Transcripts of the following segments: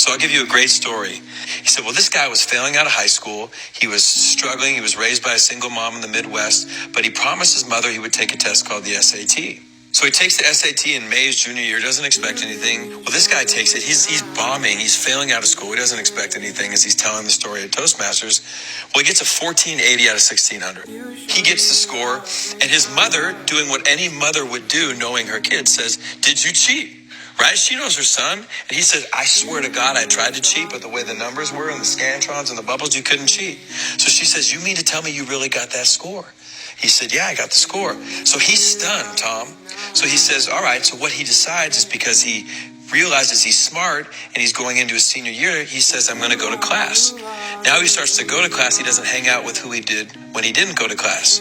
So I'll give you a great story. He said, well, this guy was failing out of high school. He was struggling. He was raised by a single mom in the Midwest, but he promised his mother he would take a test called the SAT. So he takes the SAT in May, his junior year, doesn't expect anything. Well, this guy takes it. He's bombing. He's failing out of school. He doesn't expect anything as he's telling the story at Toastmasters. Well, he gets a 1480 out of 1600. He gets the score, and his mother, doing what any mother would do, knowing her kid, says, did you cheat? Right? She knows her son. And he said, I swear to God, I tried to cheat, but the way the numbers were and the scantrons and the bubbles, you couldn't cheat. So she says, you mean to tell me you really got that score? He said, yeah, I got the score. So he's stunned, Tom. So he says, all right. So what he decides is, because he realizes he's smart and he's going into his senior year, he says, I'm going to go to class. Now he starts to go to class. He doesn't hang out with who he did when he didn't go to class.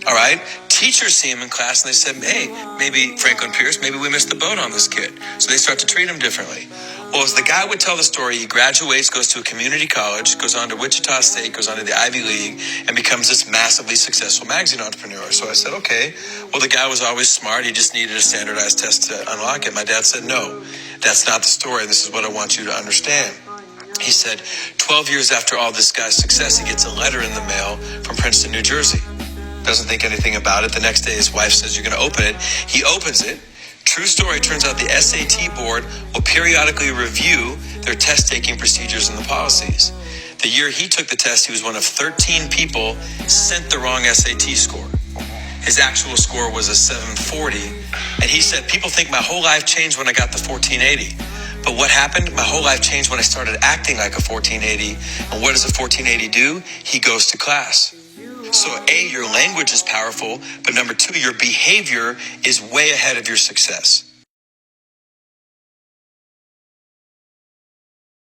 All right. Teachers see him in class and they said, hey, maybe Franklin Pierce, maybe we missed the boat on this kid. So they start to treat him differently. Well, as the guy would tell the story, he graduates, goes to a community college, goes on to Wichita State, goes on to the Ivy League, and becomes this massively successful magazine entrepreneur. So I said, okay, well, the guy was always smart. He just needed a standardized test to unlock it. My dad said, no, that's not the story. This is what I want you to understand. He said, 12 years after all this guy's success, he gets a letter in the mail from Princeton, New Jersey. Doesn't think anything about it. The next day, his wife says, you're going to open it. He opens it. True story, turns out the SAT board will periodically review their test-taking procedures and the policies. The year he took the test, he was one of 13 people sent the wrong SAT score. His actual score was a 740. And he said, people think my whole life changed when I got the 1480. But what happened? My whole life changed when I started acting like a 1480. And what does a 1480 do? He goes to class. So A, your language is powerful, but number two, your behavior is way ahead of your success.